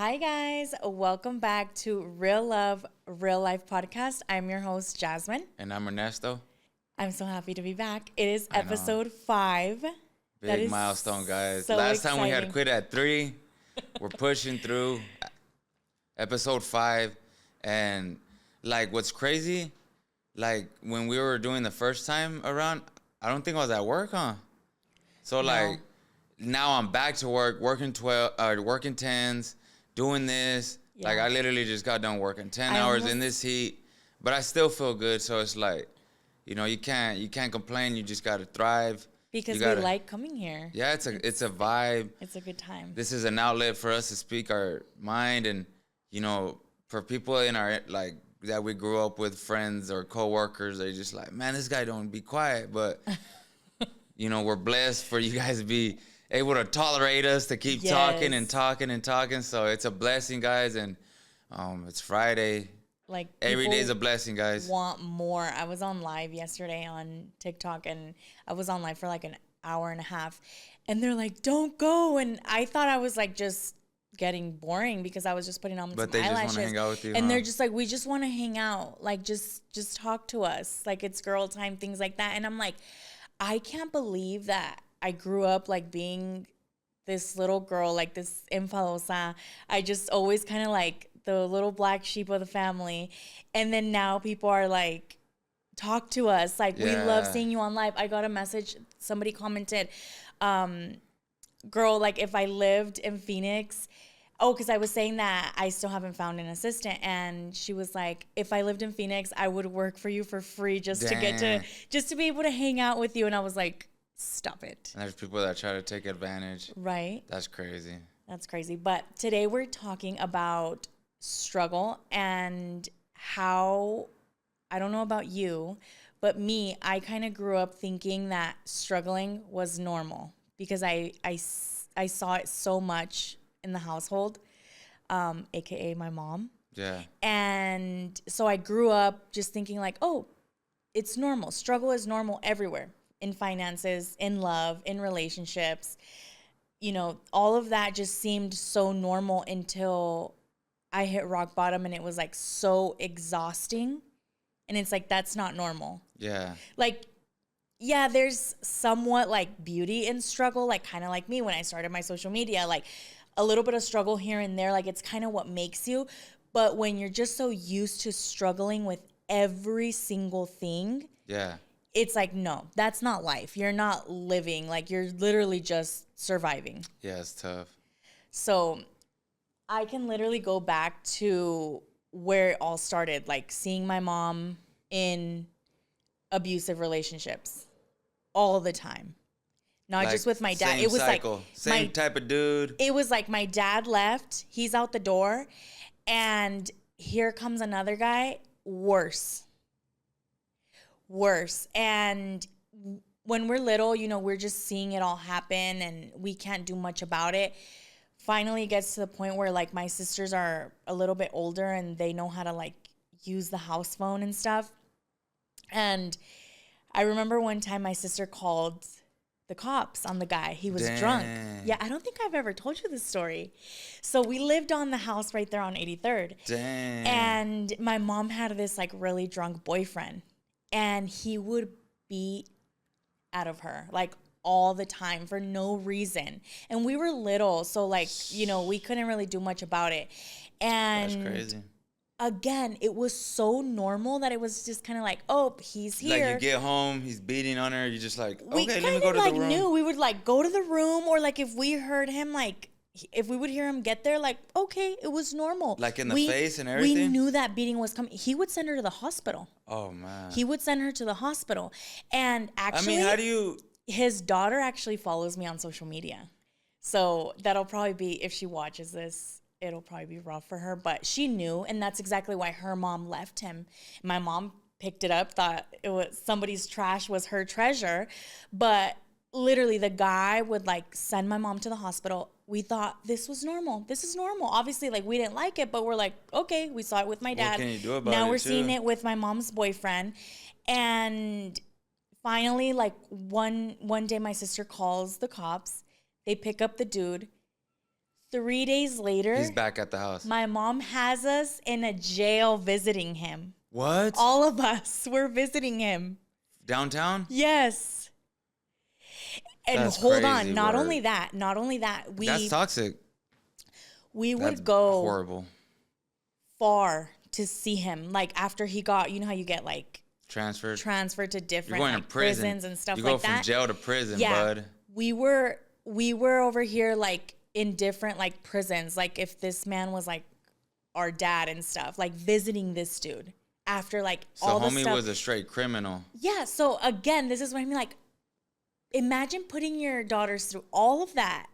Hi, guys. Welcome back to Real Love, Real Life podcast. I'm your host, Jasmine. And I'm Ernesto. I'm so happy to be back. It is I know. episode 5. Big milestone, guys. So Last exciting. time we had quit at 3. We're pushing through episode 5. And, like, what's crazy, like, when we were doing the first time around, I don't think I was at work, huh? So, like, now I'm back to work, working 10s, doing this. Yeah. Like, I literally just got done working 10 hours in this heat. But I still feel good, so it's like, you know, you can't complain. You just gotta thrive. Because we like coming here. Yeah, it's a vibe. It's a good time. This is an outlet for us to speak our mind, and you know, for people in our like that we grew up with, friends or coworkers, they're just like, man, this guy don't be quiet. But you know, we're blessed for you guys to be able to tolerate us, to keep talking and talking and talking. So it's a blessing, guys, and it's Friday. Like every day is a blessing, guys. Want more. I was on live yesterday on TikTok, and I was on live for like an hour and a half, and they're like, "Don't go." And I thought I was like just getting boring because I was just putting on some eyelashes. But they just want to hang out with you, and they're just like, "We just want to hang out. Like just talk to us. Like it's girl time, things like that." And I'm like, I can't believe that I grew up like being this little girl, like this enfadosa. I just always kind of like the little black sheep of the family. And then now people are like, talk to us. Like, we love seeing you on live. I got a message. Somebody commented, girl, like if I lived in Phoenix, because I was saying that I still haven't found an assistant. And she was like, if I lived in Phoenix, I would work for you for free just to be able to hang out with you. And I was like, stop it. And there's people that try to take advantage. Right. That's crazy. That's crazy. But today we're talking about struggle and how, I don't know about you, but me, I kind of grew up thinking that struggling was normal because I saw it so much in the household, aka my mom. Yeah. And so I grew up just thinking like, oh, it's normal. Struggle is normal everywhere, in finances, in love, in relationships. You know, all of that just seemed so normal until I hit rock bottom, and it was like so exhausting. And it's like, that's not normal. Yeah. Like, yeah, there's somewhat like beauty in struggle, like kind of like me when I started my social media, like a little bit of struggle here and there, like it's kind of what makes you. But when you're just so used to struggling with every single thing, yeah, it's like, no, that's not life. You're not living. Like, you're literally just surviving. Yeah, it's tough. So I can literally go back to where it all started, like seeing my mom in abusive relationships all the time. Not like just with my dad. It was cycle. Like same type of dude. It was like my dad left. He's out the door. And here comes another guy. Worse. And when we're little, you know, we're just seeing it all happen and we can't do much about it. Finally, it gets to the point where like my sisters are a little bit older and they know how to like use the house phone and stuff. And I remember one time my sister called the cops on the guy. He was drunk. Yeah, I don't think I've ever told you this story. So we lived on the house right there on 83rd. Dang. And my mom had this like really drunk boyfriend. And he would beat out of her like all the time for no reason. And we were little, so like, you know, we couldn't really do much about it. And that's crazy. Again, it was so normal that it was just kind of like, oh, he's here. Like you get home, he's beating on her, you just like, we okay, let me go to like the room. Knew we would like go to the room, or like if we heard him like, if we would hear him get there, like, okay, it was normal. Like in the face and everything? We knew that beating was coming. He would send her to the hospital. Oh, man. He would send her to the hospital. And actually, I mean, how do you... His daughter actually follows me on social media. So that'll probably be, if she watches this, it'll probably be rough for her. But she knew, and that's exactly why her mom left him. My mom picked it up, thought it was somebody's trash was her treasure. But literally, the guy would like send my mom to the hospital. We thought this was normal. This is normal. Obviously, like we didn't like it, but we're like, okay, we saw it with my dad. What can you do about it? Now we're seeing it with my mom's boyfriend. And finally, like one day my sister calls the cops. They pick up the dude. 3 days later, He's back at the house. my mom has us in a jail visiting him. What? All of us were visiting him. Downtown? Yes. And That's hold crazy on, not work. only that, That's toxic. we would That's go horrible. far to see him. Like after he got, you know how you get like Transferred to different You're going like, to prison. prisons and stuff you like go from that. jail to prison, Yeah. bud. We were over here like in different like prisons. Like if this man was like our dad and stuff, like visiting this dude after like So all the homie stuff. was a straight criminal. Yeah. So again, this is what I mean. Like, imagine putting your daughters through all of that,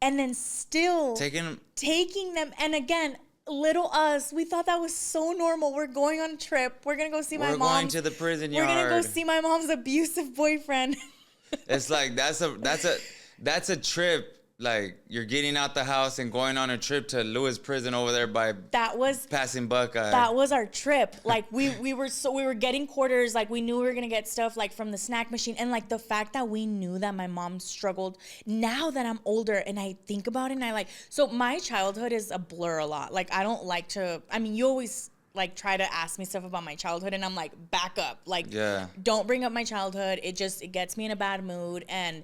and then still taking them. And again, little us, we thought that was so normal. We're going on a trip. We're gonna go see my mom. We're going to the prison yard. We're gonna go see my mom's abusive boyfriend. It's like that's a trip. Like you're getting out the house and going on a trip to Lewis Prison over there by passing Buckeye. That was our trip. Like we were getting quarters. Like we knew we were gonna get stuff like from the snack machine, and like the fact that we knew that my mom struggled. Now that I'm older and I think about it, and I like, so my childhood is a blur a lot. Like I don't like to. I mean, you always like try to ask me stuff about my childhood, and I'm like, back up. Like, yeah, don't bring up my childhood. It gets me in a bad mood, and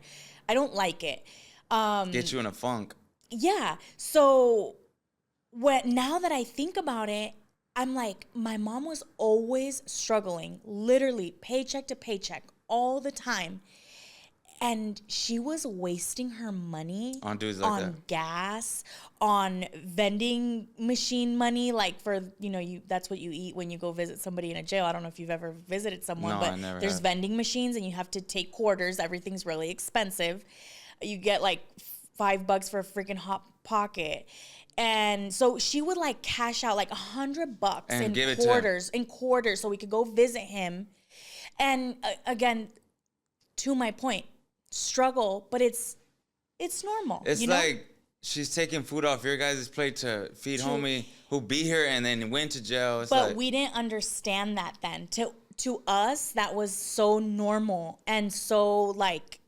I don't like it. Get you in a funk. Yeah. So now that I think about it, I'm like, my mom was always struggling, literally paycheck to paycheck all the time. And she was wasting her money on dudes like that. Gas, on vending machine money, like for, that's what you eat when you go visit somebody in a jail. I don't know if you've ever visited someone, No, but I never there's have. vending machines and you have to take quarters. Everything's really expensive. You get like $5 for a freaking Hot Pocket. And so she would like cash out like $100 in quarters so we could go visit him. And again, to my point, struggle, but it's normal. It's like she's taking food off your guys' plate to feed homie who be here and then went to jail. But we didn't understand that then. To us, that was so normal and so like,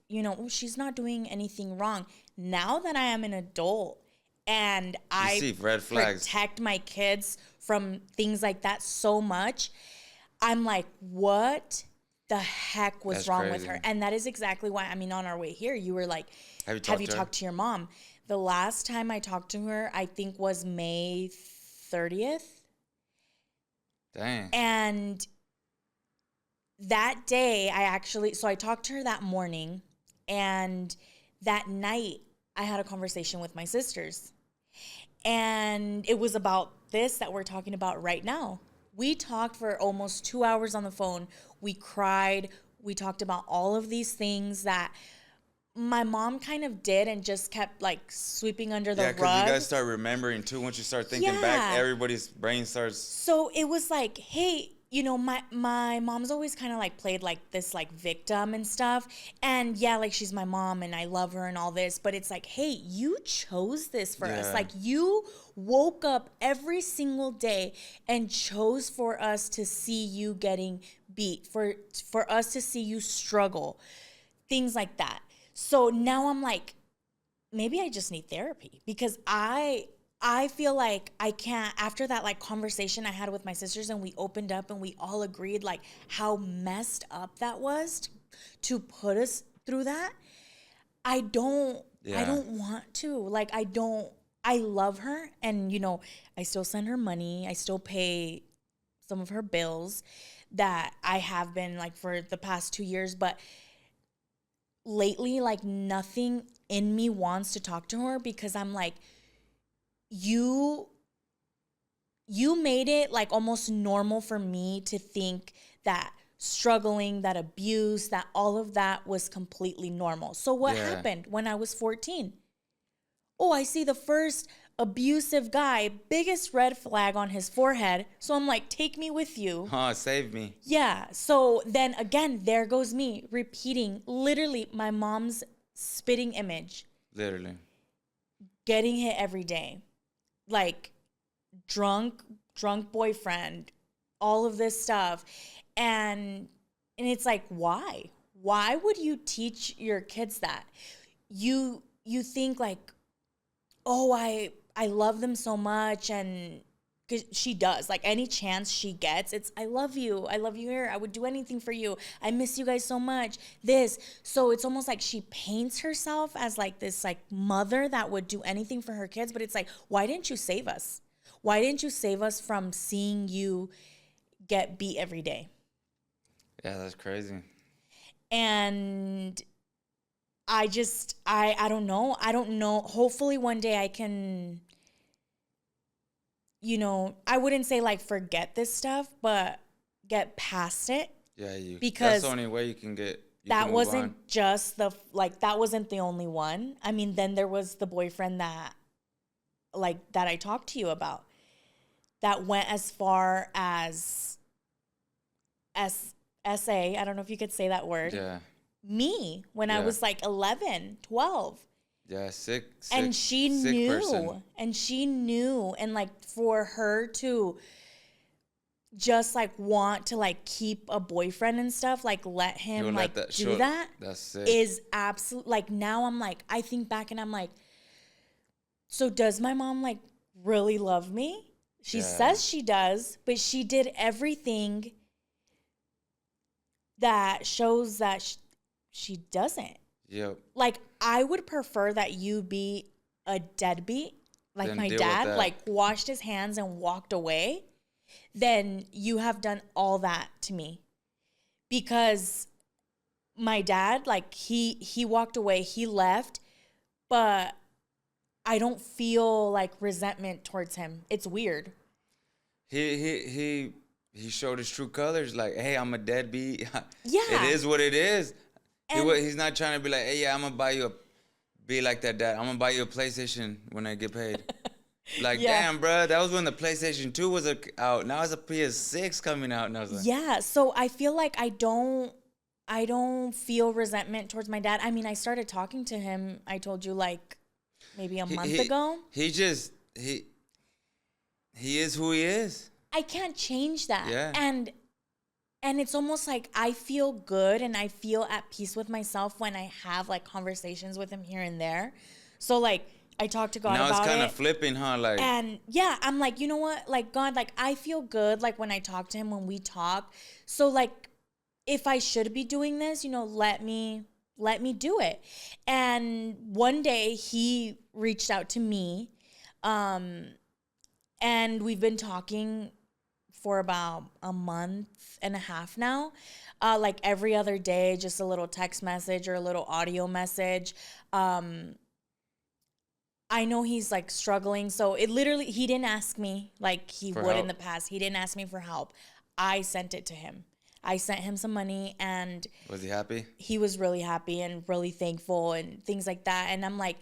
she's not doing anything wrong. Now that I am an adult and I see red flags. Protect my kids from things like that so much, I'm like, what the heck was wrong with her? And that is exactly why, on our way here, you were like, have you talked to your mom? The last time I talked to her, I think was May 30th. Dang. And that day, I talked to her that morning, and that night, I had a conversation with my sisters. And it was about this that we're talking about right now. We talked for almost 2 hours on the phone. We cried. We talked about all of these things that my mom kind of did and just kept like sweeping under the rug. Yeah, because you guys start remembering too. Once you start thinking back, everybody's brain starts. So it was like, hey, my mom's always kind of like played like this like victim and stuff. And yeah, like she's my mom and I love her and all this. But it's like, hey, you chose this for us. Like you woke up every single day and chose for us to see you getting beat, for us to see you struggle, things like that. So now I'm like, maybe I just need therapy because I feel like I can't, after that like conversation I had with my sisters and we opened up and we all agreed like how messed up that was to put us through that. I don't want to. Like I love her and I still send her money. I still pay some of her bills that I have been like for the past 2 years, but lately like nothing in me wants to talk to her because I'm like, you made it like almost normal for me to think that struggling, that abuse, that all of that was completely normal. So what happened when I was 14? Oh, I see the first abusive guy, biggest red flag on his forehead. So I'm like, take me with you. Oh, save me. Yeah. So then again, there goes me repeating literally my mom's spitting image. Literally. Getting hit every day. Like drunk boyfriend, all of this stuff. And it's like, why? Why would you teach your kids that? You think like, oh, I love them so much, and because she does, like, any chance she gets, it's I love you here, I would do anything for you, I miss you guys so much, this. So it's almost like she paints herself as like this like mother that would do anything for her kids, but it's like, why didn't you save us? Why didn't you save us from seeing you get beat every day? Yeah, that's crazy. And I don't know. I don't know. Hopefully one day I can, I wouldn't say like forget this stuff, but get past it. Yeah, because that's the only way you can get. That wasn't just that wasn't the only one. I mean, then there was the boyfriend that I talked to you about that went as far as SA. I don't know if you could say that word. Yeah. Me when I was like 11, 12. Yeah, sick and she sick knew person. and she knew, and like for her to just like want to like keep a boyfriend and stuff, like let him do that. That's sick. Is absolute. Like now I'm like, I think back and I'm like, so does my mom like really love me? She says she does, but she did everything that shows that she doesn't. Yep. Like, I would prefer that you be a deadbeat, like Then my dad, like washed his hands and walked away, than you have done all that to me. Because my dad, like he walked away, he left, but I don't feel like resentment towards him. It's weird. He showed his true colors. Like, hey, I'm a deadbeat. Yeah. It is what it is. And He's not trying to be like, hey, yeah, I'm gonna buy you be like that dad. I'm gonna buy you a PlayStation when I get paid. Like, damn, bro, that was when the PlayStation 2 was out. Now it's a PS6 coming out. And I was like, yeah. So I feel like I don't feel resentment towards my dad. I mean, I started talking to him, I told you, like maybe a month ago. He is who he is. I can't change that. Yeah. And it's almost like I feel good and I feel at peace with myself when I have like conversations with him here and there. So like I talk to God about it. Now it's kind of flipping, huh? Like, and yeah, I'm like, you know what? Like, God, like I feel good like when I talk to him, when we talk. So like if I should be doing this, let me do it. And one day he reached out to me, and we've been talking for about a month and a half now. Like every other day, just a little text message or a little audio message. I know he's like struggling. So he didn't ask me like he would in the past. He didn't ask me for help. I sent it to him. I sent him some money, and was he happy? He was really happy and really thankful and things like that. And I'm like,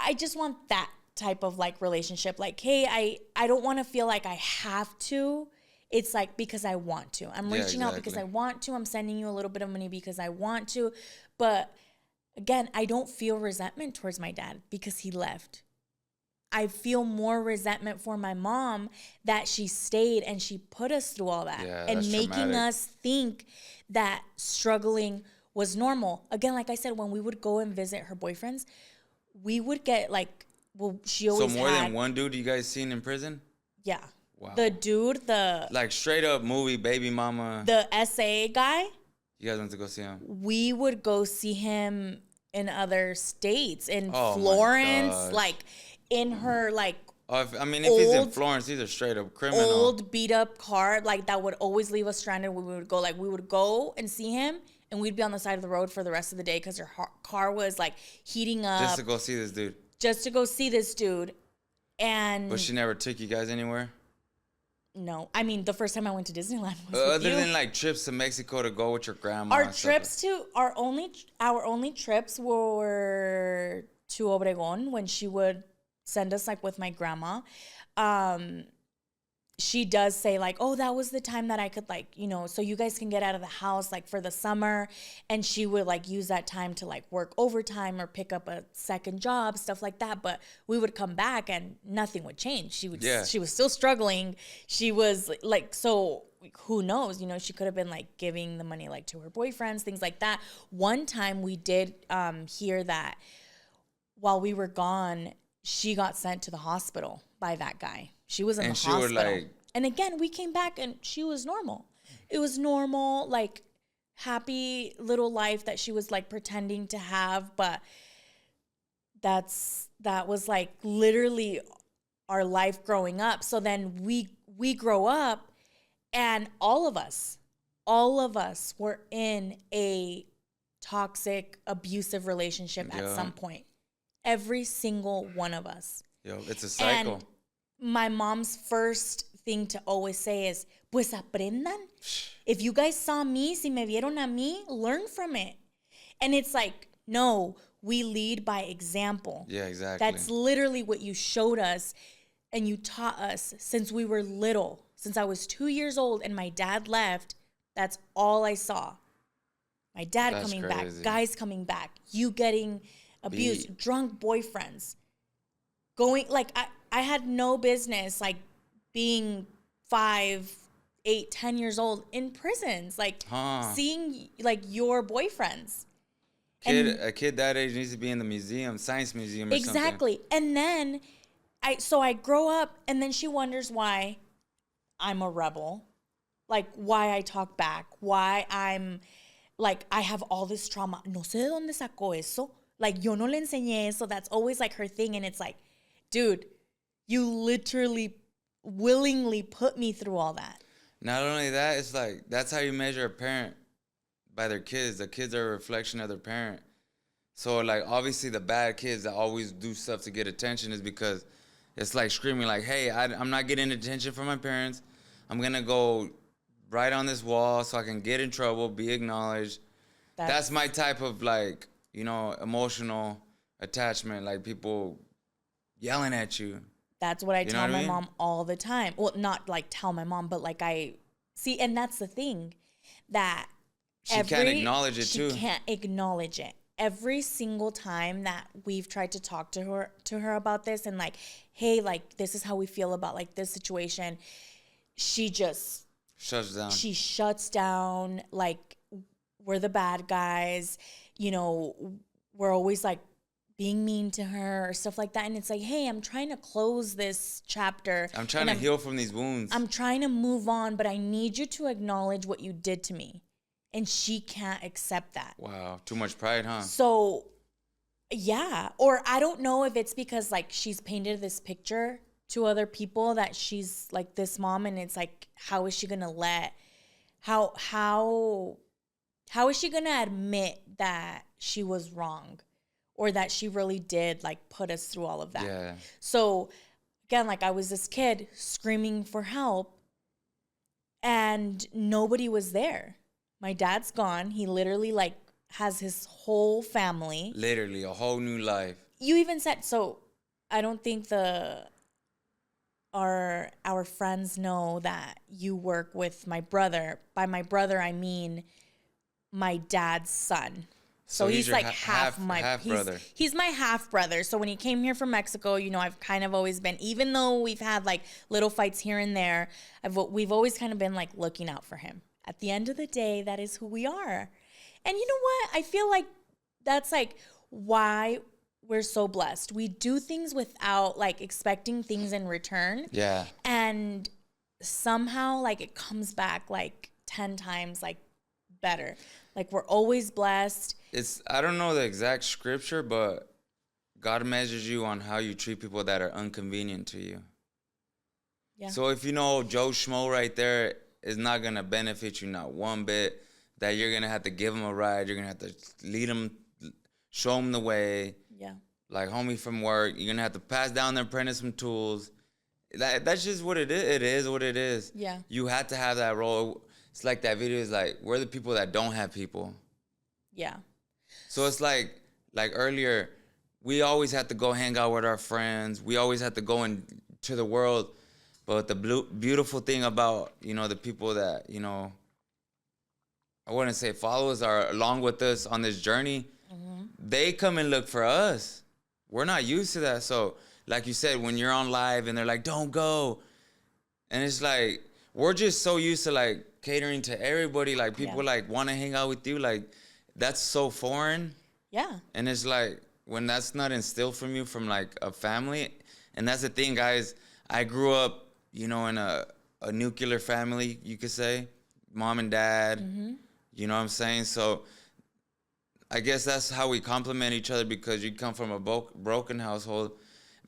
I just want that type of like relationship. Like, hey, I don't want to feel like I have to. It's like because I want to. I'm reaching out because I want to. I'm sending you a little bit of money because I want to. But again, I don't feel resentment towards my dad because he left. I feel more resentment for my mom that she stayed and she put us through all that and making us think that struggling was normal. Again, like I said, when we would go and visit her boyfriends, we would get like, well, she always So more than one dude you guys seen in prison? Yeah. Wow. The dude, like straight up movie baby mama. The SA guy. You guys went to go see him? We would go see him in other states, in Florence, like in her like. If he's in Florence, he's a straight up criminal. Old beat up car, like that would always leave us stranded. We would go and see him, and we'd be on the side of the road for the rest of the day because her car was like heating up. Just to go see this dude. And but she never took you guys anywhere? No. I mean, the first time I went to Disneyland was other than like trips to Mexico to go with your grandma. Our only trips were to Obregón when she would send us like with my grandma. She does say like, oh, that was the time that I could like, so you guys can get out of the house like for the summer. And she would like use that time to like work overtime or pick up a second job, stuff like that. But we would come back and nothing would change. She was still struggling. She was like, so who knows, she could have been like giving the money like to her boyfriends, things like that. One time we did hear that while we were gone, she got sent to the hospital by that guy. She was in the And she hospital. was like, And again, we came back and she was normal. It was normal, like happy little life that she was like pretending to have, but that was like literally our life growing up. So then we grow up and all of us were in a toxic, abusive relationship at some point. Every single one of us. yo, it's a cycle. And my mom's first thing to always say is, pues aprendan. If you guys saw me, si me vieron a mí, learn from it. And it's like, no, we lead by example. Yeah, exactly. That's literally what you showed us and you taught us since we were little. Since I was 2 years old and my dad left, that's all I saw. My dad coming back, guys coming back, you getting abused, drunk boyfriends. Going, like, I had no business, like, being 5, 8, 10 years old in prisons. Like, seeing, like, your boyfriends. A kid that age needs to be in the museum, science museum or something. Exactly. And then, I grow up, and then she wonders why I'm a rebel. Like, why I talk back. Why I'm, like, I have all this trauma. No sé de dónde sacó eso. Like, yo no le enseñé eso. That's always, like, her thing. And it's like, dude, you literally willingly put me through all that. Not only that, it's like, that's how you measure a parent, by their kids. The kids are a reflection of their parent. So, like, obviously the bad kids that always do stuff to get attention is because it's like screaming like, hey, I'm not getting attention from my parents. I'm going to go right on this wall so I can get in trouble, be acknowledged. That's my type of, like, you know, emotional attachment. Like, people yelling at you. That's what I tell my mom all the time. Well, not like tell my mom, but like I see, and that's the thing that she can't acknowledge it too. She can't acknowledge it. Every single time that we've tried to talk to her about this and like, hey, like this is how we feel about like this situation, she just shuts down. She shuts down. Like, we're the bad guys. You know, we're always like being mean to her or stuff like that. And it's like, hey, I'm trying to close this chapter. I'm trying to heal from these wounds. I'm trying to move on, but I need you to acknowledge what you did to me. And she can't accept that. Wow. Too much pride, huh? So, yeah. Or I don't know if it's because like she's painted this picture to other people that she's like this mom, and it's like, how is she going to how is she going to admit that she was wrong? Or that she really did, like, put us through all of that. Yeah. So, again, like, I was this kid screaming for help, and nobody was there. My dad's gone. He literally, like, has his whole family. Literally, a whole new life. You even said, so I don't think our friends know that you work with my brother. By my brother, I mean my dad's son. So he's like half brother. He's my half brother. So when he came here from Mexico, you know, I've kind of always been, even though we've had like little fights here and there, we've always kind of been like looking out for him. At the end of the day, that is who we are. And you know what? I feel like that's like why we're so blessed. We do things without like expecting things in return. Yeah. And somehow like it comes back like 10 times like better. Like, we're always blessed. I don't know the exact scripture, but God measures you on how you treat people that are inconvenient to you. Yeah. So if you know Joe Schmo right there is not going to benefit you not one bit, that you're going to have to give him a ride, you're going to have to lead him, show him the way. Yeah. Like homie from work, you're going to have to pass down the apprentice some tools. That's just what it is. It is what it is. Yeah. You have to have that role. It's like that video is like, we're the people that don't have people. Yeah. So it's like earlier, we always have to go hang out with our friends. We always have to go into the world. But the beautiful thing about, you know, the people that, you know, I wouldn't say follow us, are along with us on this journey, they come and look for us. We're not used to that. So like you said, when you're on live and they're like, don't go. And it's like, we're just so used to like catering to everybody. Like people like want to hang out with you. Like that's so foreign. Yeah. And it's like, when that's not instilled from you from like a family, and that's the thing, guys. I grew up, you know, in a nuclear family, you could say, mom and dad. You know what I'm saying? So I guess that's how we complement each other, because you come from a broken household.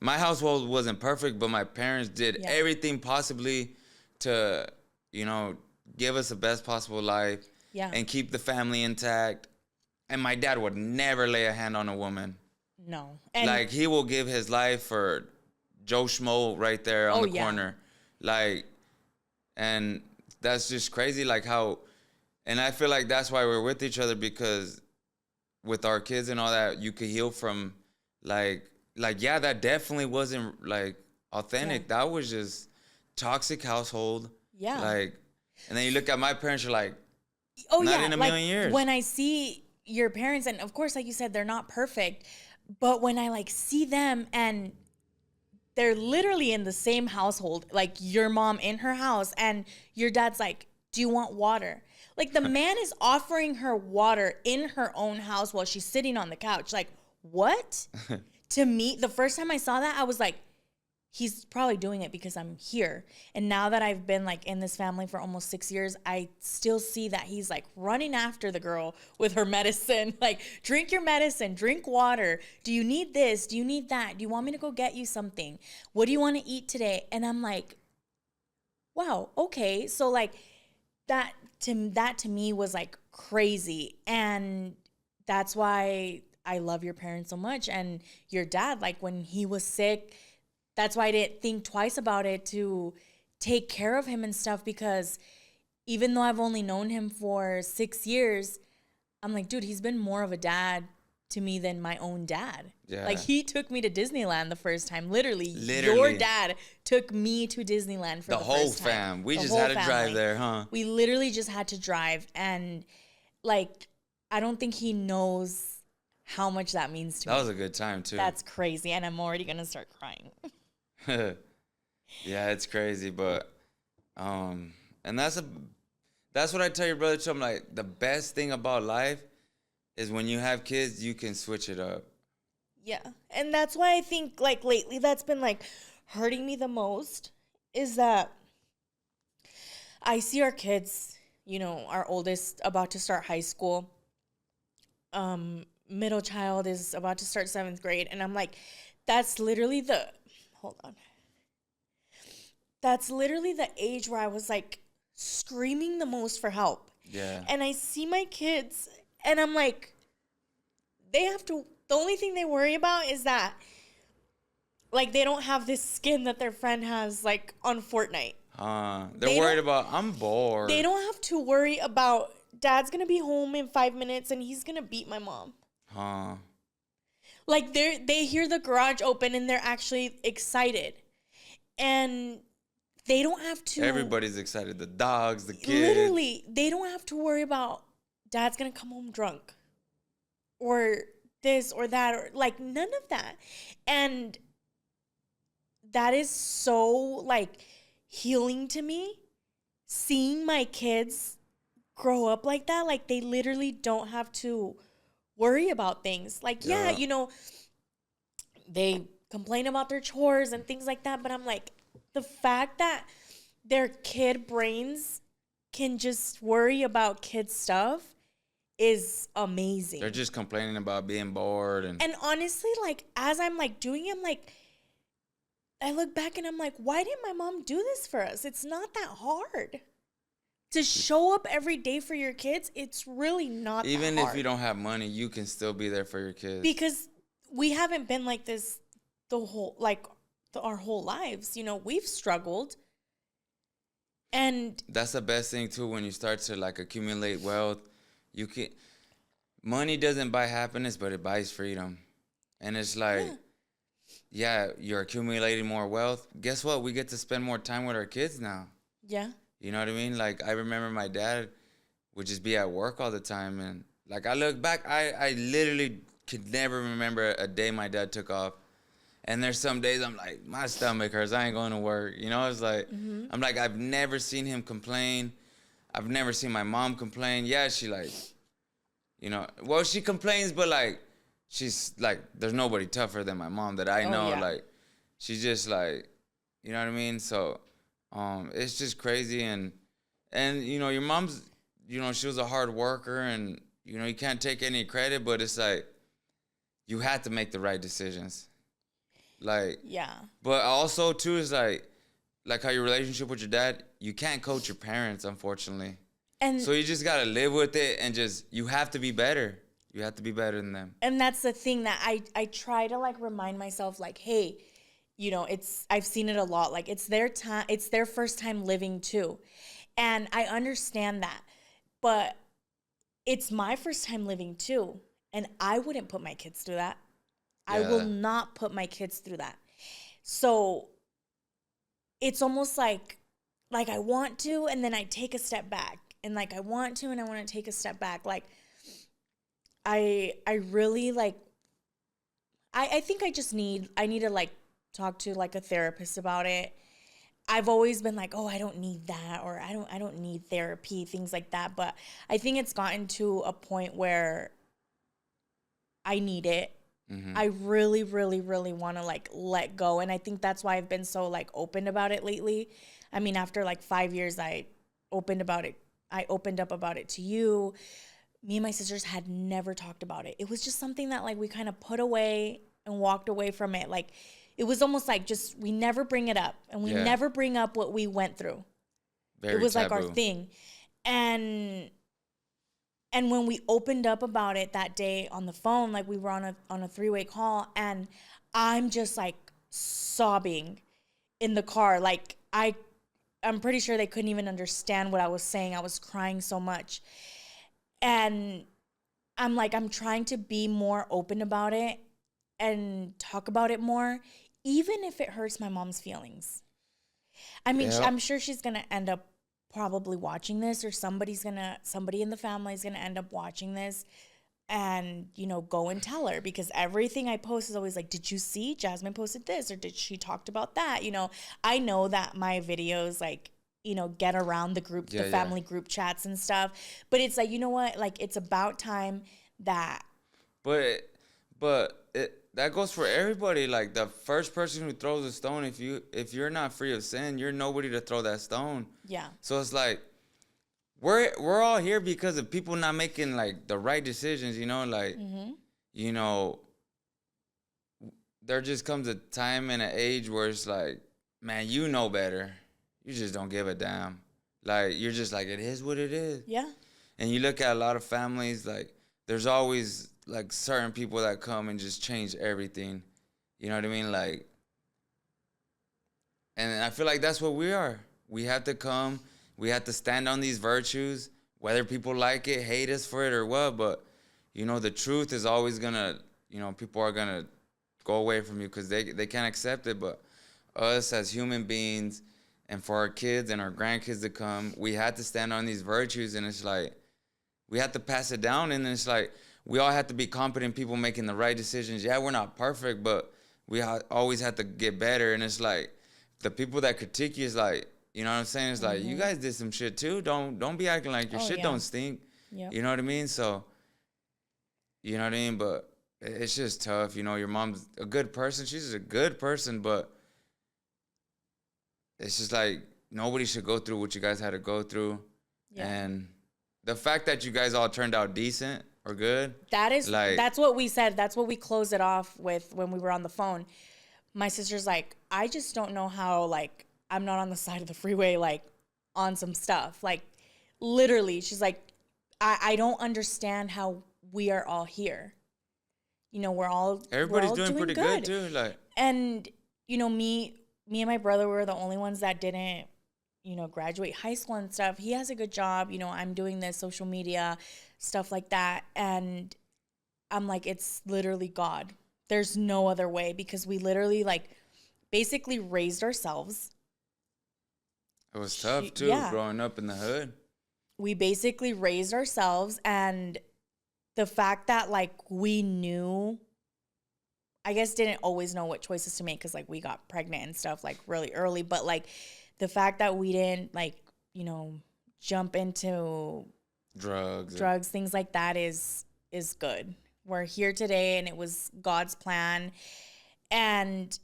My household wasn't perfect, but my parents did everything possibly to, you know, give us the best possible life and keep the family intact. And my dad would never lay a hand on a woman. No. And like, he will give his life for Joe Schmo right there on the corner. Like, and that's just crazy, like how, and I feel like that's why we're with each other, because with our kids and all that, you could heal from, like yeah, that definitely wasn't like authentic. That was just toxic household. Yeah. Like, and then you look at my parents, you're like, not in a million years. When I see your parents, and of course, like you said, they're not perfect, but when I like see them and they're literally in the same household, like your mom in her house and your dad's like, do you want water? Like, the man is offering her water in her own house while she's sitting on the couch. Like, what? To me, the first time I saw that, I was like, he's probably doing it because I'm here. And now that I've been like in this family for almost 6 years, I still see that he's like running after the girl with her medicine. Like, drink your medicine, drink water. Do you need this? Do you need that? Do you want me to go get you something? What do you want to eat today? And I'm like, wow, okay. So like that to me was like crazy. And that's why I love your parents so much. And your dad, like when he was sick, that's why I didn't think twice about it to take care of him and stuff, because even though I've only known him for 6 years, I'm like, dude, he's been more of a dad to me than my own dad. Yeah. Like, he took me to Disneyland the first time. Literally. Your dad took me to Disneyland for the first time. The whole fam. We just had to drive there, huh? We literally just had to drive. And, like, I don't think he knows how much that means to me. That was a good time, too. That's crazy. And I'm already going to start crying. Yeah, it's crazy. But, and that's what I tell your brother, too. I'm like, the best thing about life is when you have kids, you can switch it up. Yeah. And that's why I think, like, lately that's been, like, hurting me the most, is that I see our kids, you know, our oldest about to start high school. Middle child is about to start 7th grade. And I'm like, that's literally the age where I was, like, screaming the most for help. Yeah. And I see my kids, and I'm like, the only thing they worry about is that, like, they don't have this skin that their friend has, like, on Fortnite. They're worried about, I'm bored. They don't have to worry about, Dad's going to be home in 5 minutes and he's going to beat my mom. Like, they hear the garage open and they're actually excited. And they don't have to. Everybody's excited. The dogs, the kids. Literally, they don't have to worry about Dad's going to come home drunk. Or this or that, or like none of that. And that is so, like, healing to me, seeing my kids grow up like that. Like, they literally don't have to worry about things. Like, yeah, you know, they complain about their chores and things like that, but I'm like, the fact that their kid brains can just worry about kid stuff is amazing. They're just complaining about being bored. And honestly, like, as I'm, like, doing it, I'm like, I look back and I'm like, why didn't my mom do this for us? It's not that hard. To show up every day for your kids, it's really not that hard. Even if you don't have money, you can still be there for your kids. Because we haven't been like this our whole lives. You know, we've struggled. And that's the best thing, too, when you start to, like, accumulate wealth. Money doesn't buy happiness, but it buys freedom. And it's like, yeah, you're accumulating more wealth. Guess what? We get to spend more time with our kids now. Yeah. You know what I mean? Like, I remember my dad would just be at work all the time. And, like, I look back, I literally could never remember a day my dad took off. And there's some days I'm like, my stomach hurts. I ain't going to work. You know, it's like, I'm like, I've never seen him complain. I've never seen my mom complain. Yeah, she, like, you know, well, she complains, but, like, she's like, there's nobody tougher than my mom that I know. yeah. Like, she's just like, you know what I mean? So, it's just crazy. And, you know, your mom's, you know, she was a hard worker and, you know, you can't take any credit, but it's like, you had to make the right decisions. Like, Yeah. but also too is like how your relationship with your dad, you can't coach your parents, unfortunately. And So you just gotta live with it and just, you have to be better. You have to be better than them. and that's the thing that I try to like remind myself, like, hey, you know, I've seen it a lot. Like, it's their time, it's their first time living too. And I understand that. But it's my first time living too. And I wouldn't put my kids through that. I will Yeah. not put my kids through that. So it's almost like I want to, and then I take a step back. And like I want to, and I want to take a step back. Like I really like, I think I need to like talk to like a therapist about it. I've always been like, oh, I don't need that, or I don't need therapy, things like that. But I think it's gotten to a point where I need it. Mm-hmm. I really, really, really want to like let go. And I think that's why I've been so like open about it lately. I mean, after like 5 years, I opened up about it to you. Me and my sisters had never talked about it. It was just something that like we kind of put away and walked away from it. Like it was almost like just we never bring it up, and we never bring up what we went through. Very it was taboo. like our thing. And when we opened up about it that day on the phone, like we were on a three-way call, and I'm just like sobbing in the car. Like I'm pretty sure they couldn't even understand what I was saying. I was crying so much. And I'm like, I'm trying to be more open about it and talk about it more, even if it hurts my mom's feelings. I mean, Yeah. I'm sure she's going to end up probably watching this, or somebody in the family is going to end up watching this and, you know, go and tell her, because everything I post is always like, did you see Jasmine posted this, or did she talked about that? You know, I know that my videos like, you know, get around the group, the family group chats and stuff. But it's like, you know what? Like, it's about time that. But that goes for everybody. Like the first person who throws a stone, if you're not free of sin, you're nobody to throw that stone. Yeah. So it's like we're all here because of people not making like the right decisions. You know, like you know, there just comes a time and an age where it's like, man, you know better. You just don't give a damn. Like, you're just like, it is what it is. Yeah. And you look at a lot of families, like, there's always, like, certain people that come and just change everything. You know what I mean? Like, and I feel like that's what we are. We have to come. We have to stand on these virtues, whether people like it, hate us for it, or what. But, you know, the truth is always going to, you know, people are going to go away from you because they can't accept it. But us as human beings, and for our kids and our grandkids to come, we had to stand on these virtues, and it's like, we had to pass it down, and it's like, we all have to be competent people making the right decisions. Yeah, we're not perfect, but we always have to get better, and it's like, the people that critique you is like, you know what I'm saying? It's like, you guys did some shit too. Don't be acting like your shit don't stink. Yep. You know what I mean? So, you know what I mean? But it's just tough. You know, your mom's a good person. She's a good person, but it's just like nobody should go through what you guys had to go through. Yeah. And the fact that you guys all turned out decent or good. That's what we said. That's what we closed it off with when we were on the phone. My sister's like, I just don't know how, like, I'm not on the side of the freeway, like, on some stuff. Like, literally, she's like, I don't understand how we are all here. You know, everybody's doing pretty good too. Like, and, you know, me and my brother were the only ones that didn't, you know, graduate high school and stuff. He has a good job. You know, I'm doing this social media, stuff like that. And I'm like, it's literally God. There's no other way, because we literally, like, basically raised ourselves. It was tough too, growing up in the hood. We basically raised ourselves, and the fact that, like, we knew, I guess didn't always know what choices to make, because, like, we got pregnant and stuff, like, really early. But, like, the fact that we didn't, like, you know, jump into drugs, things like that is good. we're here today, and it was God's plan. And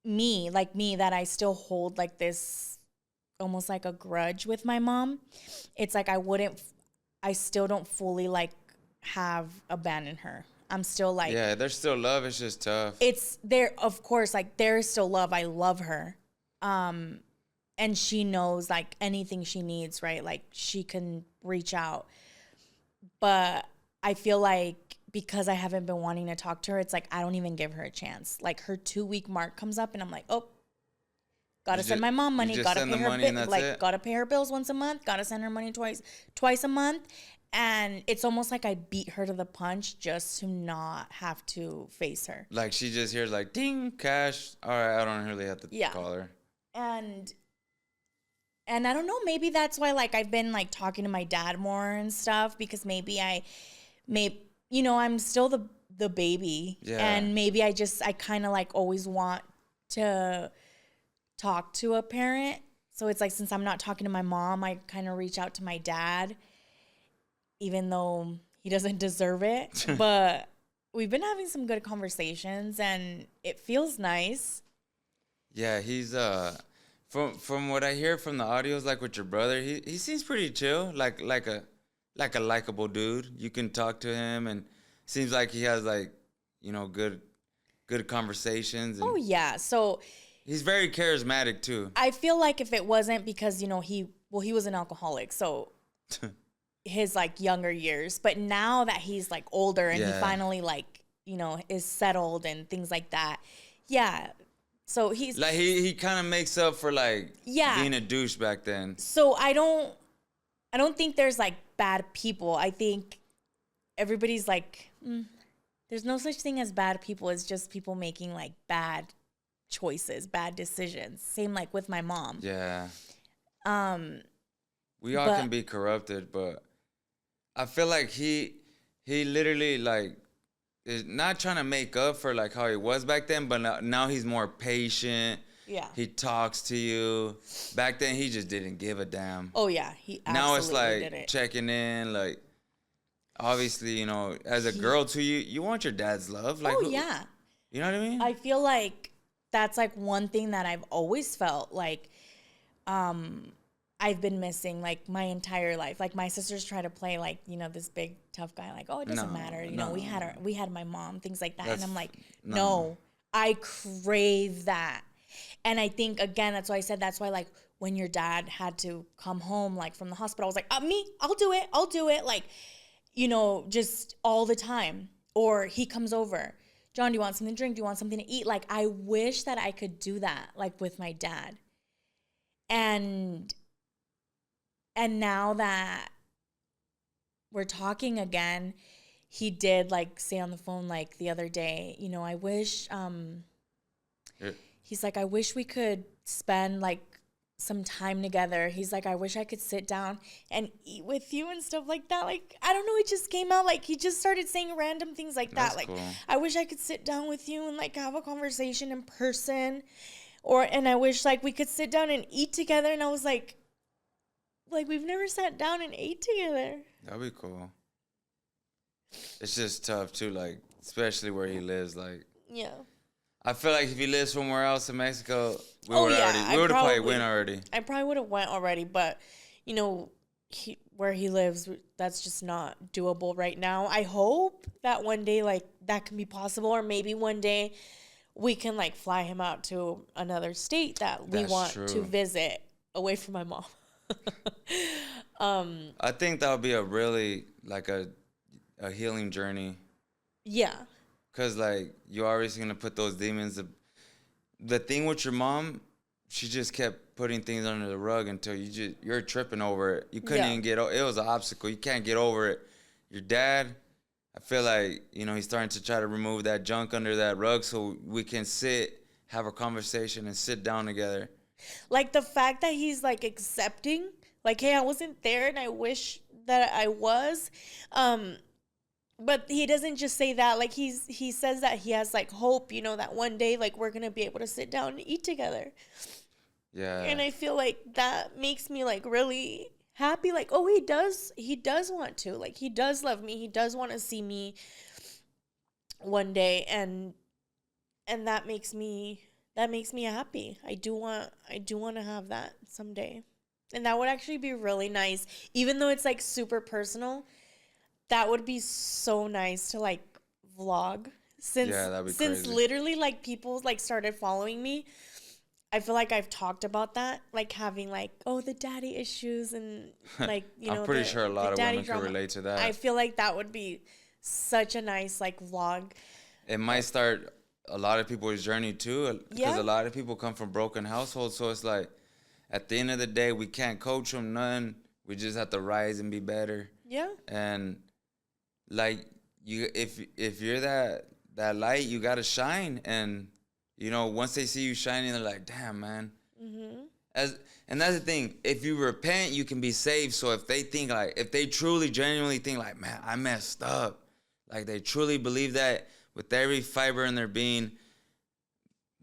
me, that I still hold like this, almost like a grudge with my mom. It's like I still don't fully like have abandoned her. I'm still like, yeah, there's still love. It's just tough. it's there, of course, like there is still love. I love her. And she knows like anything she needs, right? Like she can reach out. But I feel like because I haven't been wanting to talk to her, it's like I don't even give her a chance. Like her 2-week mark comes up and I'm like, oh, gotta send my mom money, gotta pay her gotta pay her bills once a month, gotta send her money twice a month. And it's almost like I beat her to the punch just to not have to face her. Like she just hears like ding, cash. All right, I don't really have to call her. And I don't know, maybe that's why like I've been like talking to my dad more and stuff, because maybe I'm still the baby. Yeah. And maybe I kind of like always want to talk to a parent. So it's like, since I'm not talking to my mom, I kind of reach out to my dad, even though he doesn't deserve it. But we've been having some good conversations and it feels nice. Yeah, he's from what I hear from the audios, like with your brother, he seems pretty chill, like a likable dude. You can talk to him, and seems like he has like, good conversations. And oh yeah, so he's very charismatic too. I feel like if it wasn't because he was an alcoholic, so his like younger years, but now that he's like older and he finally like is settled and things like that, yeah. So he's like he kind of makes up for like being a douche back then. So I don't think there's like bad people. I think everybody's like, there's no such thing as bad people. It's just people making like bad choices, bad decisions. Same like with my mom. Yeah. We all can be corrupted, but I feel like he literally like is not trying to make up for like how he was back then, but now he's more patient. Yeah. He talks to you. Back then he just didn't give a damn. Oh yeah, he absolutely now it's like didn't. Checking in, like obviously, as a girl too, you want your dad's love. Like yeah. You know what I mean? I feel like that's like one thing that I've always felt like I've been missing like my entire life. Like my sisters try to play like, this big tough guy, like, oh, it doesn't matter. We had my mom, things like that. And I'm like, no, I crave that. And I think, again, that's why I said, that's why like when your dad had to come home like from the hospital, I was like, I'll do it. Like, just all the time. Or he comes over. John, do you want something to drink? Do you want something to eat? Like, I wish that I could do that like with my dad. And now that we're talking again, he did like say on the phone like the other day, I wish he's like, I wish we could spend like some time together. He's like, I wish I could sit down and eat with you and stuff like that. Like, I don't know, it just came out like he just started saying random things like that. Like, cool. I wish I could sit down with you and like have a conversation in person, and I wish like we could sit down and eat together. And I was like we've never sat down and ate together. That'd be cool. It's just tough too, like especially where he lives. Like, yeah, I feel like if he lives somewhere else in Mexico, we would have probably went already. I probably would have went already, but where he lives, that's just not doable right now. I hope that one day like that can be possible, or maybe one day we can like fly him out to another state that we want to visit away from my mom. I think that would be a really like a healing journey. Yeah. Cause like you're always gonna put those demons. The thing with your mom, she just kept putting things under the rug until you're tripping over it. You couldn't even get it was an obstacle. You can't get over it. Your dad, I feel like he's starting to try to remove that junk under that rug so we can have a conversation and sit down together. Like the fact that he's like accepting, like, hey, I wasn't there and I wish that I was. But he doesn't just say that. Like he says that he has like hope, that one day like we're going to be able to sit down and eat together. Yeah. And I feel like that makes me like really happy. Like, oh, he does want to. Like, he does love me. He does want to see me one day, and that makes me happy. I do want to have that someday. And that would actually be really nice. Even though it's like super personal, that would be so nice to like vlog. Yeah, that'd be Since crazy. literally like people like started following me, I feel like I've talked about that, like having like, oh, the daddy issues and like, I'm pretty sure a the lot of daddy women can drama. relate to I that. feel like that would be such a nice like vlog. It might start a lot of people's journey too, because Yeah. a lot of people come from broken households. So it's like, at the end of the day, we can't coach them none. We just have to rise and be better. Yeah. And like you, if you're that light, you gotta shine. And once they see you shining, they're like, damn, man. Mm-hmm. And that's the thing. If you repent, you can be saved. So if they think like, if they truly, genuinely think like, man, I messed up, like they truly believe that with every fiber in their being,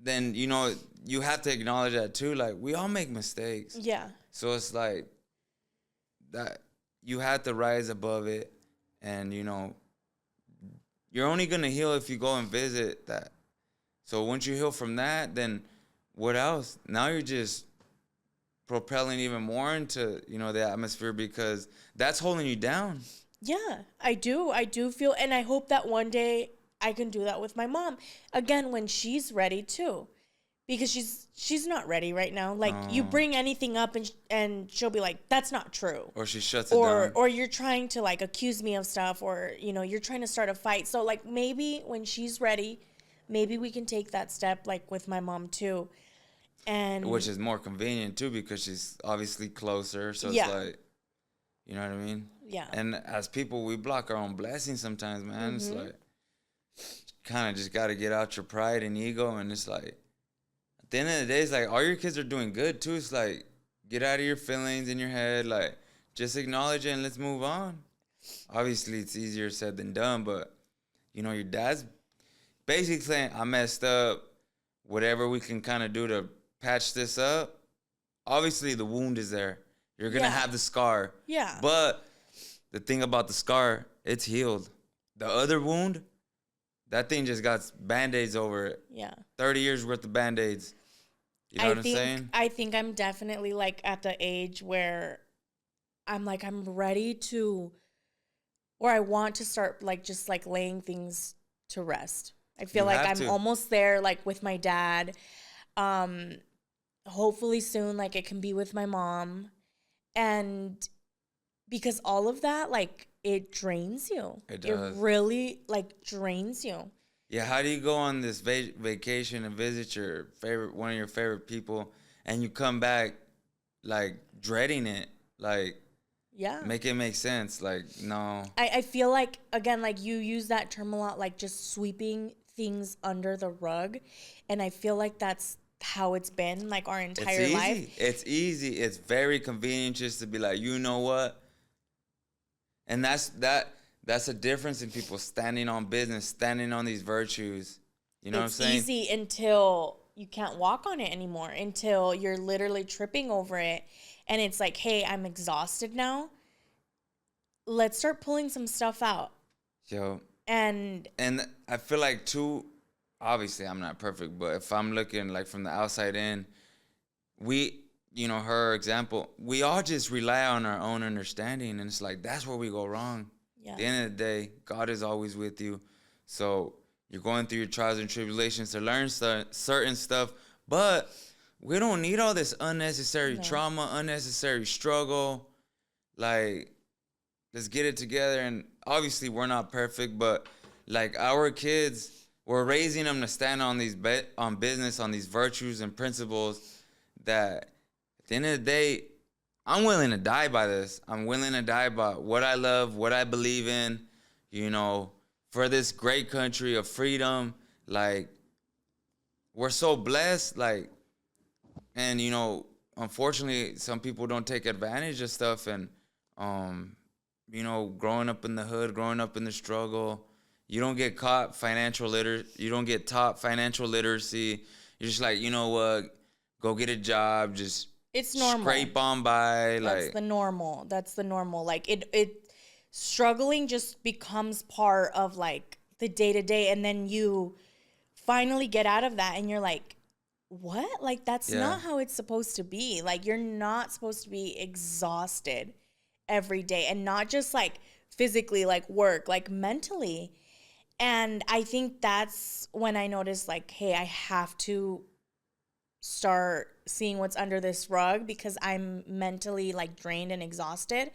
then you have to acknowledge that too. Like we all make mistakes. Yeah. So it's like that you have to rise above it, and you're only gonna heal if you go and visit that. So once you heal from that, then what else? Now you're just propelling even more into the atmosphere, because that's holding you down. Yeah, I do. I do feel, and I hope that one day I can do that with my mom again when she's ready too, because she's not ready right now. Like you bring anything up and she'll be like, "That's not true," Or she shuts it down. or you're trying to like accuse me of stuff, or you're trying to start a fight. So like maybe when she's ready, maybe we can take that step like with my mom too, and Which is more convenient too, because she's obviously closer. So Yeah. it's like, you know what I mean? yeah, And as people, we block our own blessings sometimes, man. It's Mm-hmm. like, kind of just got to get out your pride and ego. And it's like, at the end of the day, it's like, all your kids are doing good too. It's like, get out of your feelings in your head. Like, just acknowledge it and let's move on. Obviously, it's easier said than done, but, your dad's basically saying, I messed up. Whatever we can kind of do to patch this up. Obviously, the wound is there. You're going to Yeah. have the scar. yeah, But the thing about the scar, it's healed. The other wound, that thing just got Band-Aids over it. yeah. 30 years worth of Band-Aids. You know what I'm saying? I think I'm definitely like at the age where I'm like I'm ready to, or I want to start like just like laying things to rest. I feel You like have I'm to. almost there like with my dad. Hopefully soon like it can be with my mom. And because all of that like it drains you. It does. It really like drains you. Yeah, how do you go on this vacation and visit one of your favorite people, and you come back like dreading it? Like, Yeah. make it make sense. Like, no. I feel like, again, like you use that term a lot, like just sweeping things under the rug. And I feel like that's how it's been like our entire It's easy. life. It's easy. It's very convenient just to be like, you know what? And that's a difference in people standing on business, standing on these virtues. You know what I'm It's saying? easy until you can't walk on it anymore, until you're literally tripping over it. And it's like, hey, I'm exhausted now. Let's start pulling some stuff out. Yo. And And I feel like too, obviously I'm not perfect, but if I'm looking like from the outside in, her example, we all just rely on our own understanding, and it's like that's where we go wrong. yeah, At the end of the day, God is always with you. So you're going through your trials and tribulations to learn certain stuff, but we don't need all this unnecessary No. trauma, unnecessary struggle. Like, let's get it together. And obviously, we're not perfect, but like our kids, we're raising them to stand on on business, on these virtues and principles that at the end of the day, I'm willing to die by this. I'm willing to die by what I love, what I believe in, for this great country of freedom. Like, we're so blessed, like, and, unfortunately, some people don't take advantage of stuff. And, growing up in the hood, growing up in the struggle, you don't get caught you don't get taught financial literacy. You're just like, you know what, go get a job, just It's normal. scrape on by. That's Like, the normal. That's the normal. Like struggling just becomes part of like the day to day. And then you finally get out of that and you're like, what? Like, that's yeah, not how it's supposed to be. Like, you're not supposed to be exhausted every day, and not just like physically, like work, like mentally. And I think that's when I noticed, like, hey, I have to start seeing what's under this rug because I'm mentally like drained and exhausted.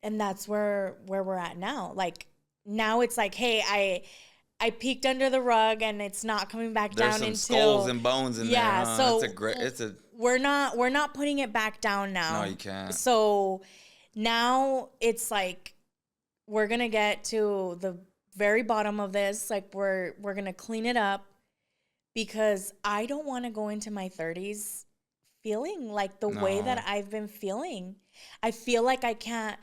And that's where we're at now. Like, now it's like, hey, I peeked under the rug and it's not coming back there's down some until skulls and bones in there. yeah. Huh? So It's a we're not putting it back down now. no, you can't. So now it's like we're gonna get to the very bottom of this. Like, we're gonna clean it up because I don't want to go into my 30s feeling like the way No, that I've been feeling. I feel like I can't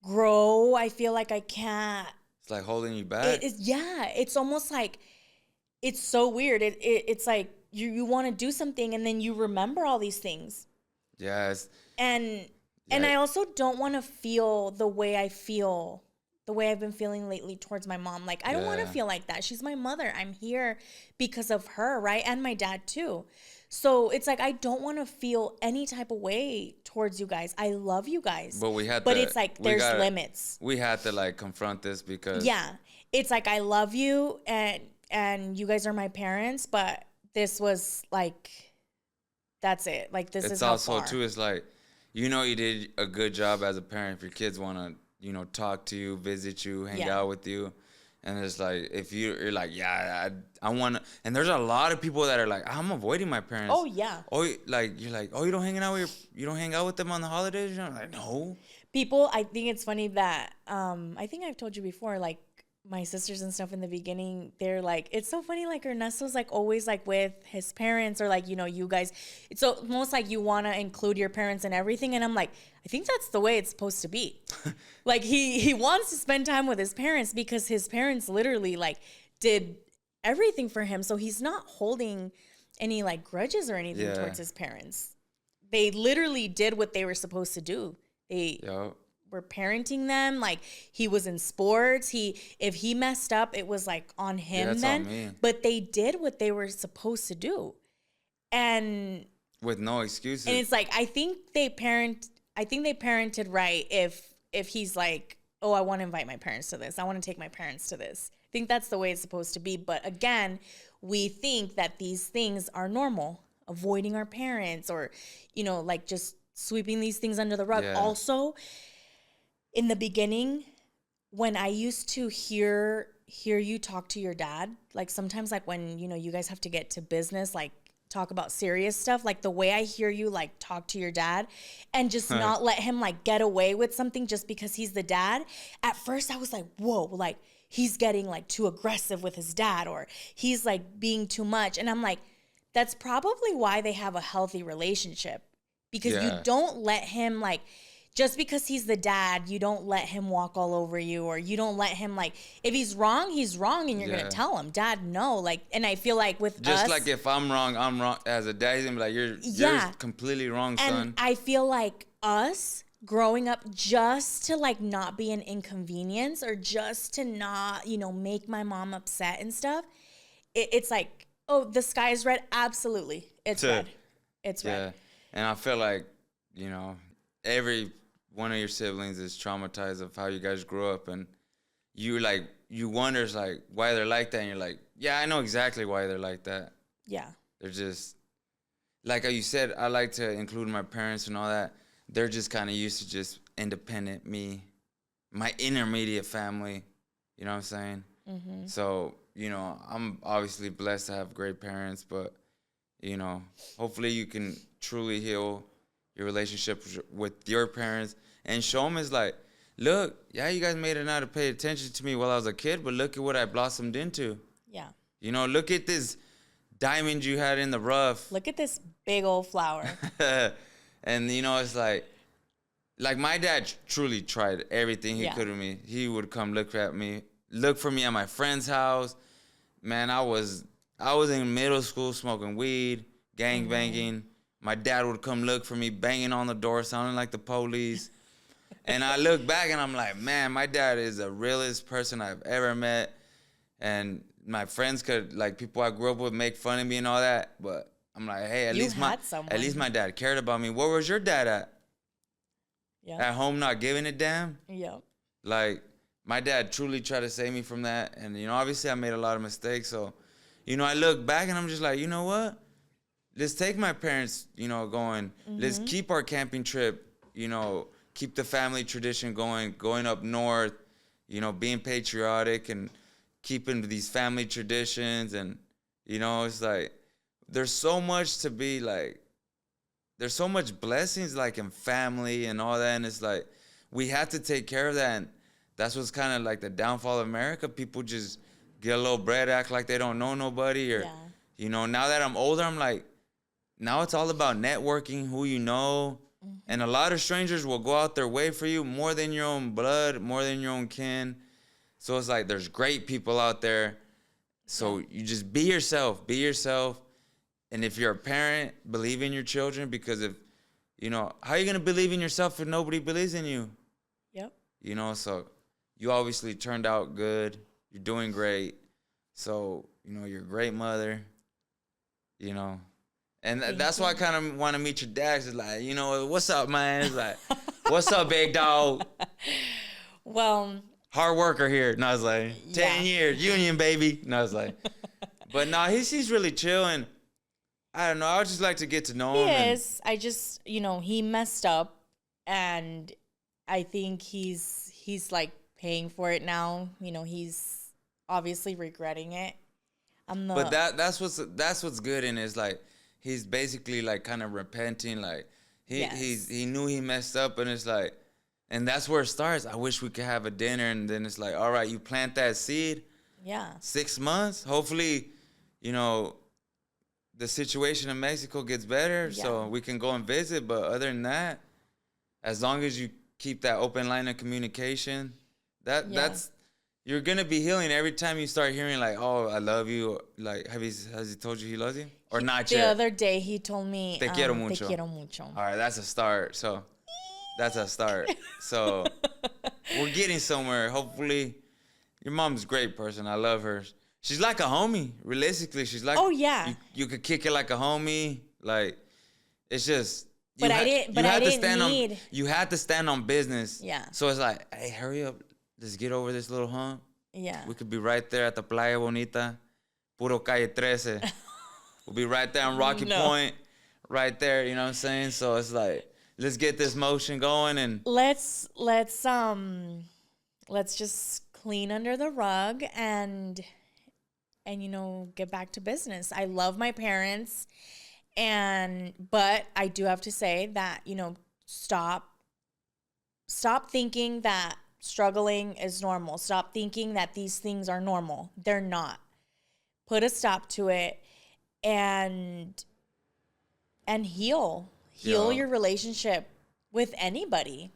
grow. I feel like I can't. it's like holding you back. Yeah, it's almost like it's so weird. It's like you want to do something and then you remember all these things. Yeah, it's, And yeah, I also don't want to feel the way I feel, the way I've been feeling lately towards my mom. Like, I don't want to yeah. feel like that. She's my mother. I'm here because of her, right? And my dad too. So it's like I don't want to feel any type of way towards you guys. I love you guys. But we had But to. it's like We there's gotta, limits. we had to like confront this because Yeah. It's like I love you and you guys are my parents, but this was like that's it. Like, this is it's how also far. too. It's like, you know, you did a good job as a parent if your kids want to, you know, talk to you, visit you, hang Yeah. out with you. And it's like, if you're like, yeah, I want to. And there's a lot of people that are like, I'm avoiding my parents. Oh yeah. Oh, like, you're like, oh, you don't you don't hang out with them on the holidays? I'm like, no. People, I think it's funny that I think I've told you before, like my sisters and stuff in the beginning, they're like, it's so funny, like Ernesto's like always like with his parents, or like, you know, you guys, it's almost like you want to include your parents in everything. And I'm like, I think that's the way it's supposed to be. Like, he wants to spend time with his parents because his parents literally like did everything for him. So he's not holding any like grudges or anything Yeah. towards his parents. They literally did what they were supposed to do. They Yo, were parenting them. Like, he was in sports. If he messed up, it was like on him that's then. on me. But they did what they were supposed to do. And with no excuses. it's like I think they parented right if he's like, oh, I want to invite my parents to this. I want to take my parents to this. I think that's the way it's supposed to be. But again, we think that these things are normal. Avoiding our parents, or, you know, like just sweeping these things under the rug. Yeah. Also, in the beginning, when I used to hear you talk to your dad, like sometimes like when, you know, you guys have to get to business, like talk about serious stuff, like the way I hear you like talk to your dad and just not let him like get away with something just because he's the dad. At first I was like, whoa, like he's getting like too aggressive with his dad, or he's like being too much. And I'm like, that's probably why they have a healthy relationship, because you Yeah. don't let him like, just because he's the dad, you don't let him walk all over you, or you don't let him like, if he's wrong, and you're Yeah. gonna tell him, Dad, no. Like, and I feel like with Just us, like if I'm wrong as a dad, he's gonna be like, you're Yeah. completely wrong, and son. I feel like us growing up just to like not be an inconvenience, or just to not, you know, make my mom upset and stuff. It's like, oh, the sky is red. Absolutely, it's Yeah. red. It's Yeah. red. And I feel like, you know, every one of your siblings is traumatized of how you guys grew up, and you wonder like why they're like that, and you're like, yeah, I know exactly why they're like that. Yeah. They're just like you said, I like to include my parents and all that. They're just kind of used to just independent me, my intermediate family. You know what I'm saying? Mm-hmm. So, you know, I'm obviously blessed to have great parents, but, you know, hopefully you can truly heal your relationship with your parents and show them is like, look, yeah, you guys made it now to pay attention to me while I was a kid, but look at what I blossomed into. Yeah. You know, look at this diamond you had in the rough. Look at this big old flower. And, you know, it's like my dad truly tried everything he Yeah. could with me. He would come look for me at my friend's house. Man, I was in middle school smoking weed, gang banging, My dad would come look for me, banging on the door, sounding like the police. And I look back and I'm like, man, my dad is the realest person I've ever met. And my friends could, like, people I grew up with make fun of me and all that. But I'm like, hey, at least my dad cared about me. Where was your dad at? Yeah. At home, not giving a damn? Yeah. Like, my dad truly tried to save me from that. And, obviously I made a lot of mistakes. So, I look back and I'm just like, you know what? Let's take my parents, going. Let's keep our camping trip, keep the family tradition going up north, being patriotic and keeping these family traditions. And, it's like, there's so much to be like, there's so much blessings like in family and all that. And it's like, we have to take care of that. And that's what's kind of like the downfall of America. People just get a little bread, act like they don't know nobody. Or, now that I'm older, I'm like, now it's all about networking, who you know. And a lot of strangers will go out their way for you more than your own blood, more than your own kin. So it's like there's great people out there. So you just be yourself. Be yourself. And if you're a parent, believe in your children, because if, how are you going to believe in yourself if nobody believes in you? Yep. So you obviously turned out good. You're doing great. So, you're a great mother, And that's why I kind of want to meet your dad. It's like, what's up, man? It's like, what's up, big dog? Well. Hard worker here. And I was like, 10 years, union, baby. And I was like, but no, he's really chill. And I don't know. I would just like to get to know him. He is. I just, he messed up. And I think he's like paying for it now. He's obviously regretting it. But that's what's good in it, is like, he's basically like kind of repenting, like he knew he messed up, and it's like, and that's where it starts. I wish we could have a dinner, and then it's like, all right, you plant that seed. Yeah. 6 months, hopefully, the situation in Mexico gets better, so we can go and visit. But other than that, as long as you keep that open line of communication, that's. You're gonna be healing every time you start hearing like, "Oh, I love you." Like, has he told you he loves you, or not yet? The other day he told me, "Te quiero mucho." Te quiero mucho. All right, that's a start. So, that's a start. So, we're getting somewhere. Hopefully, your mom's a great person. I love her. She's like a homie. Realistically, she's like. Oh yeah. You could kick it like a homie. Like, it's just. But I didn't need. You had to stand on business. Yeah. So it's like, hey, hurry up. Let's get over this little hump. Yeah. We could be right there at the Playa Bonita, Puro Calle 13. We'll be right there on Rocky Point, right there, you know what I'm saying? So it's like, let's get this motion going, and let's just clean under the rug and get back to business. I love my parents, but I do have to say that, stop thinking that struggling is normal. Stop thinking that these things are normal. They're not. Put a stop to it and heal your relationship with anybody.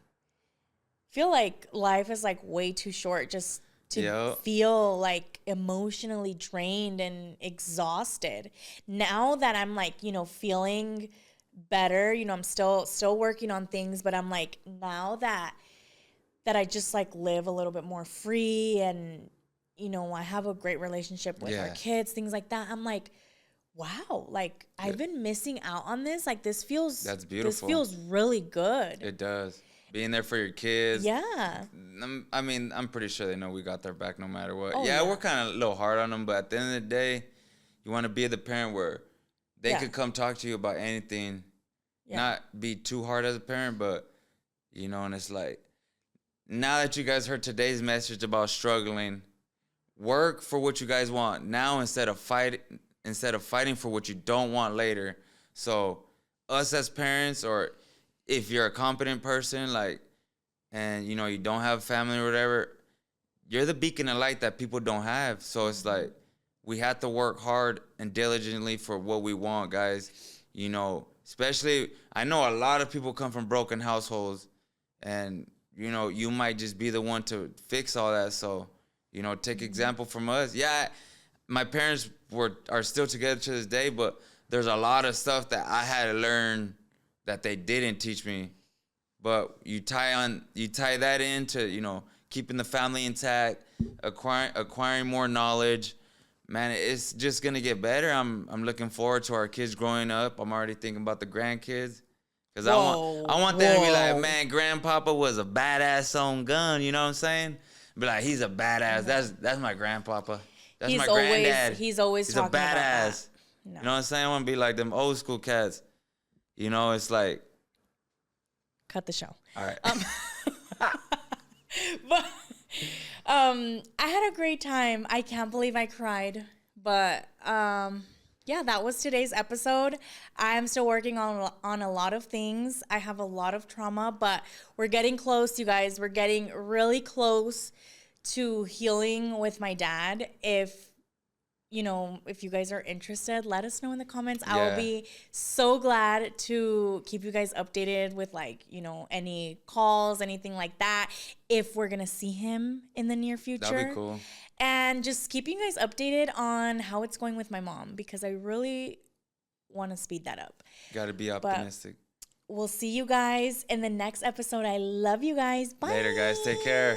Feel like life is like way too short just to feel like emotionally drained and exhausted. Now that I'm like, feeling better, I'm still working on things, but I'm like, now that I just like live a little bit more free, and I have a great relationship with our kids, things like that. I'm like, wow, like I've been missing out on this. Like that's beautiful. This feels really good. It does. Being there for your kids. Yeah. I mean, I'm pretty sure they know we got their back no matter what. We're kind of a little hard on them, but at the end of the day, you want to be the parent where they could come talk to you about anything. Not be too hard as a parent, but and it's like, now that you guys heard today's message about struggling, work for what you guys want now instead of fighting for what you don't want later. So us as parents, or if you're a competent person, like, and you don't have family or whatever, you're the beacon of light that people don't have. So it's like, we have to work hard and diligently for what we want, guys. Especially, I know a lot of people come from broken households, and you might just be the one to fix all that. So, take example from us. Yeah, my parents are still together to this day, but there's a lot of stuff that I had to learn that they didn't teach me. But you tie that into, you know, keeping the family intact, acquiring more knowledge. Man, it's just gonna get better. I'm looking forward to our kids growing up. I'm already thinking about the grandkids. Cause I want them to be like, man, grandpapa was a badass on gun, you know what I'm saying? Be like, he's a badass. That's my grandpapa. That's my granddad. He's always he's talking a badass. About that. No. You know what I'm saying? I want to be like them old school cats. You know, it's like, cut the show. All right. But I had a great time. I can't believe I cried. But yeah, that was today's episode. I am still working on a lot of things. I have a lot of trauma, but we're getting close, you guys. We're getting really close to healing with my dad. If you guys are interested, let us know in the comments. Yeah. I will be so glad to keep you guys updated with, like, you know, any calls, anything like that, if we're going to see him in the near future. That'd be cool. And just keeping you guys updated on how it's going with my mom, because I really want to speed that up. Got to be optimistic. But we'll see you guys in the next episode. I love you guys. Bye. Later, guys. Take care.